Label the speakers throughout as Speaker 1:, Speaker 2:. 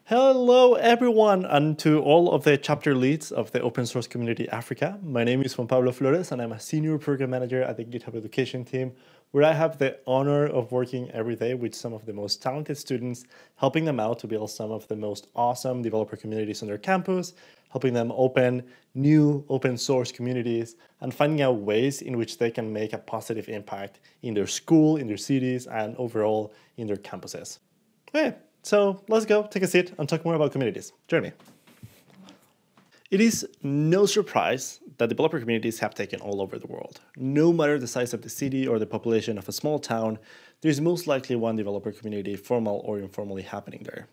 Speaker 1: Hello everyone, and to all of the chapter leads of the open source community Africa. My name is Juan Flores and I'm a senior program manager at the GitHub education team, where I have the honor of working every day with some of the most talented students, helping them out to build some of the most awesome developer communities on their campus, helping them open new open source communities, and finding out ways in which they can make a positive impact in their school, in their cities, and overall in their campuses. Okay. So let's go take a seat and talk more about communities. Join me. It is no surprise that developer communities have taken all over the world. No matter the size of the city or the population of a small town, there's most likely one developer community, formal or informally, happening there.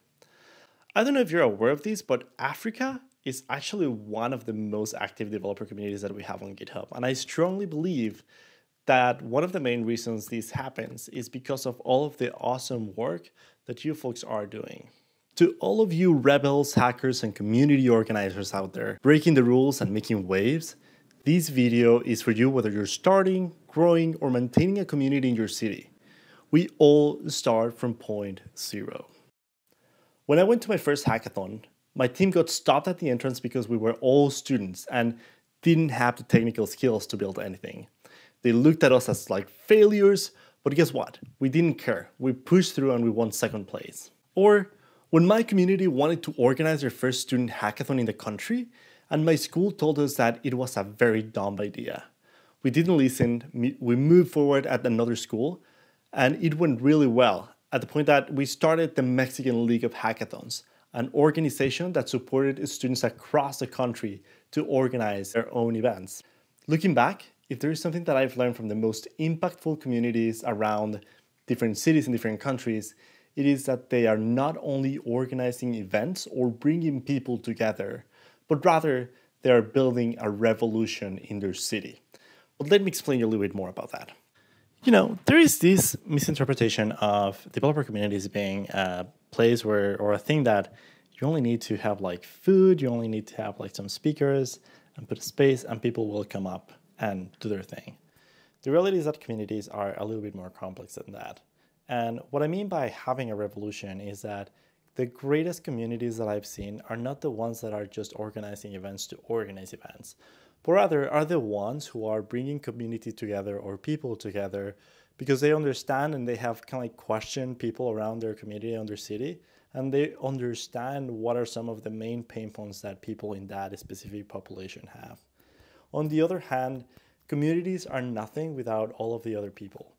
Speaker 1: I don't know if you're aware of this, but Africa is actually one of the most active developer communities that we have on GitHub. And I strongly believe that one of the main reasons this happens is because of all of the awesome work that you folks are doing. To all of you rebels, hackers, and community organizers out there breaking the rules and making waves, this video is for you whether you're starting, growing, or maintaining a community in your city. We all start from point zero. When I went to my first hackathon, my team got stopped at the entrance because we were all students and didn't have the technical skills to build anything. They looked at us as like failures, but guess what? We didn't care. We pushed through and we won second place. Or when my community wanted to organize their first student hackathon in the country, and my school told us that it was a very dumb idea. We didn't listen, we moved forward at another school, and it went really well, at the point that we started the Mexican League of Hackathons, an organization that supported students across the country to organize their own events. Looking back, if there is something that I've learned from the most impactful communities around different cities in different countries, it is that they are not only organizing events or bringing people together, but rather they are building a revolution in their city. But let me explain a little bit more about that. You know, there is this misinterpretation of developer communities being a place where, or a thing that you only need to have like food, you only need to have like some speakers and put a space and people will come up and do their thing. The reality is that communities are a little bit more complex than that. And what I mean by having a revolution is that the greatest communities that I've seen are not the ones that are just organizing events to organize events, but rather are the ones who are bringing community together or people together because they understand and they have kind of like questioned people around their community and their city, and they understand what are some of the main pain points that people in that specific population have. On the other hand, communities are nothing without all of the other people.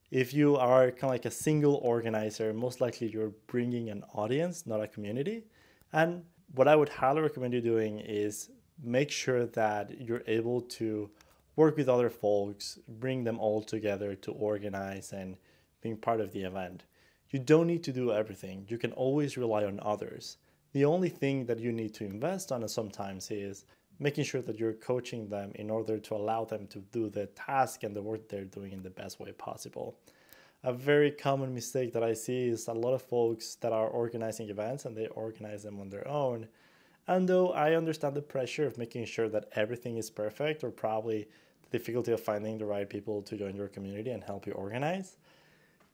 Speaker 1: If you are kind of like a single organizer, most likely you're bringing an audience, not a community. And what I would highly recommend you doing is make sure that you're able to work with other folks, bring them all together to organize and being part of the event. You don't need to do everything. You can always rely on others. The only thing that you need to invest on sometimes is making sure that you're coaching them in order to allow them to do the task and the work they're doing in the best way possible. A very common mistake that I see is a lot of folks that are organizing events and they organize them on their own. And though I understand the pressure of making sure that everything is perfect, or probably the difficulty of finding the right people to join your community and help you organize,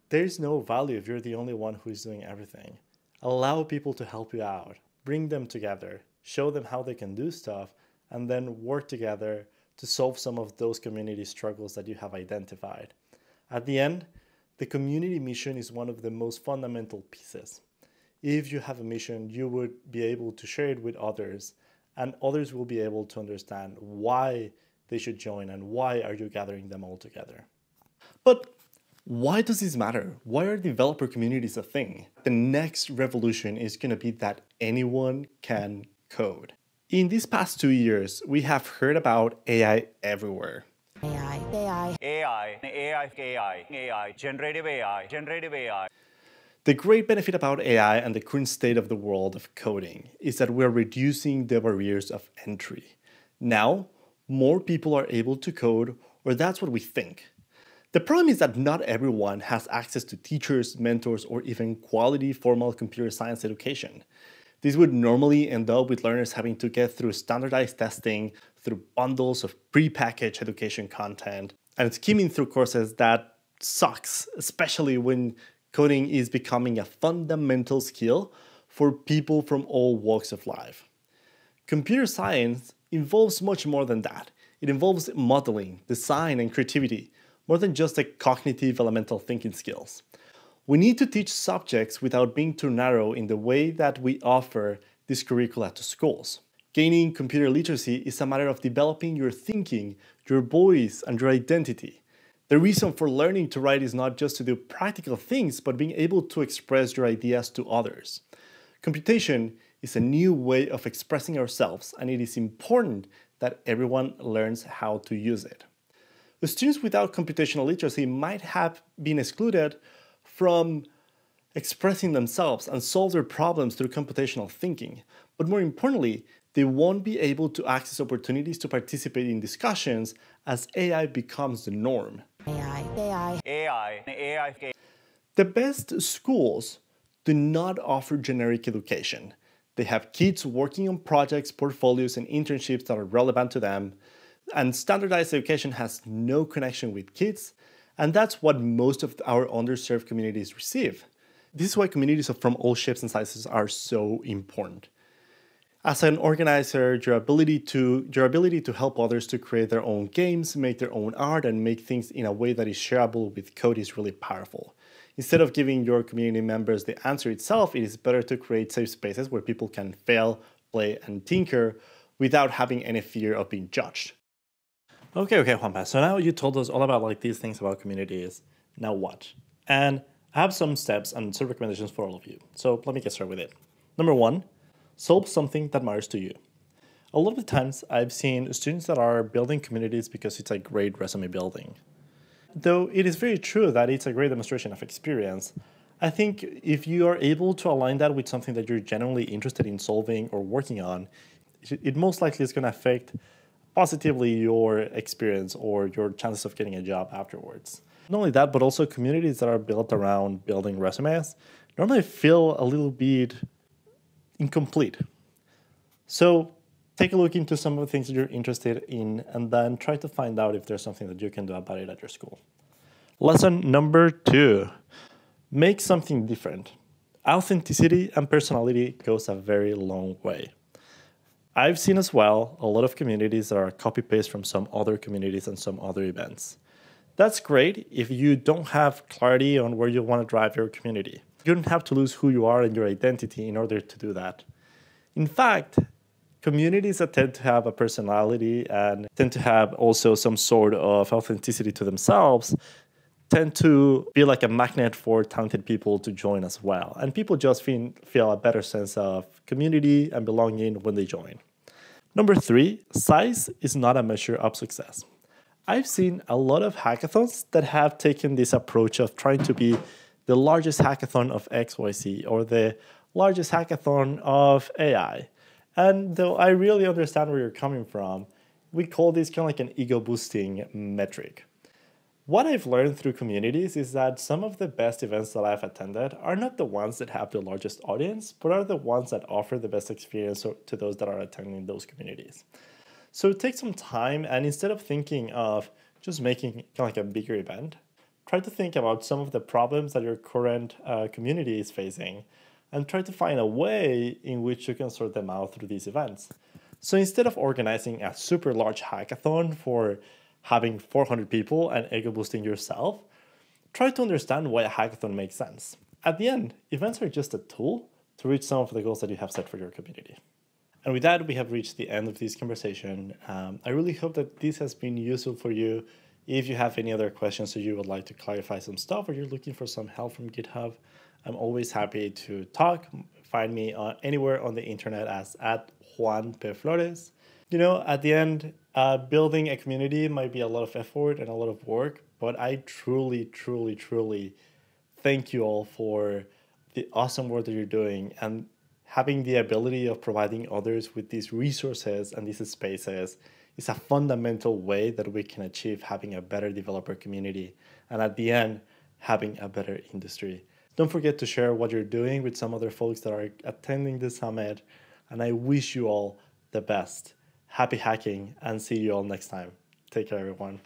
Speaker 1: there's no value if you're the only one who's doing everything. Allow people to help you out, bring them together, show them how they can do stuff, and then work together to solve some of those community struggles that you have identified. At the end, the community mission is one of the most fundamental pieces. If you have a mission, you would be able to share it with others, and others will be able to understand why they should join and why are you gathering them all together. But why does this matter? Why are developer communities a thing? The next revolution is going to be that anyone can code. In these past 2 years, we have heard about AI everywhere.
Speaker 2: AI, generative AI.
Speaker 1: The great benefit about AI and the current state of the world of coding is that we're reducing the barriers of entry. Now, more people are able to code, or that's what we think. The problem is that not everyone has access to teachers, mentors, or even quality formal computer science education. This would normally end up with learners having to get through standardized testing, through bundles of prepackaged education content, and skimming through courses that sucks, especially when coding is becoming a fundamental skill for people from all walks of life. Computer science involves much more than that. It involves modeling, design, and creativity, more than just the cognitive elemental thinking skills. We need to teach subjects without being too narrow in the way that we offer this curricula to schools. Gaining computer literacy is a matter of developing your thinking, your voice, and your identity. The reason for learning to write is not just to do practical things, but being able to express your ideas to others. Computation is a new way of expressing ourselves, and it is important that everyone learns how to use it. The students without computational literacy might have been excluded from expressing themselves and solve their problems through computational thinking, but more importantly, they won't be able to access opportunities to participate in discussions as AI becomes the norm.
Speaker 2: AI.
Speaker 1: The best schools do not offer generic education. They have kids working on projects, portfolios, and internships that are relevant to them, and standardized education has no connection with kids, and that's what most of our underserved communities receive. This is why communities from all shapes and sizes are so important. As an organizer, your ability to help others to create their own games, make their own art, and make things in a way that is shareable with code is really powerful. Instead of giving your community members the answer itself, it is better to create safe spaces where people can fail, play, and tinker without having any fear of being judged. Okay, Juan. So now you told us all about these things about communities. Now what? And I have some steps and some recommendations for all of you. So let me get started with it. Number one, solve something that matters to you. A lot of the times I've seen students that are building communities because it's a great resume building. Though it is very true that it's a great demonstration of experience, I think if you are able to align that with something that you're genuinely interested in solving or working on, it most likely is going to affect positively your experience or your chances of getting a job afterwards. Not only that, but also communities that are built around building resumes normally feel a little bit incomplete. So take a look into some of the things that you're interested in and then try to find out if there's something that you can do about it at your school. Lesson number 2, make something different. Authenticity and personality goes a very long way. I've seen as well a lot of communities that are copy-paste from some other communities and some other events. That's great if you don't have clarity on where you want to drive your community. You don't have to lose who you are and your identity in order to do that. In fact, communities that tend to have a personality and tend to have also some sort of authenticity to themselves tend to be like a magnet for talented people to join as well. And people just feel a better sense of community and belonging when they join. Number 3, size is not a measure of success. I've seen a lot of hackathons that have taken this approach of trying to be the largest hackathon of XYZ or the largest hackathon of AI. And though I really understand where you're coming from, we call this kind of like an ego-boosting metric. What I've learned through communities is that some of the best events that I've attended are not the ones that have the largest audience, but are the ones that offer the best experience to those that are attending those communities. So take some time, and instead of thinking of just making kind of like a bigger event, try to think about some of the problems that your current community is facing and try to find a way in which you can sort them out through these events. So instead of organizing a super large hackathon for having 400 people and ego boosting yourself, try to understand why a hackathon makes sense. At the end, events are just a tool to reach some of the goals that you have set for your community. And with that, we have reached the end of this conversation. I really hope that this has been useful for you. If you have any other questions or you would like to clarify some stuff or you're looking for some help from GitHub, I'm always happy to talk. Find me anywhere on the internet as @Juan P. Flores. At the end, building a community might be a lot of effort and a lot of work, but I truly, truly, truly thank you all for the awesome work that you're doing and having the ability of providing others with these resources and these spaces is a fundamental way that we can achieve having a better developer community and at the end, having a better industry. Don't forget to share what you're doing with some other folks that are attending the summit, and I wish you all the best. Happy hacking, and see you all next time. Take care, everyone.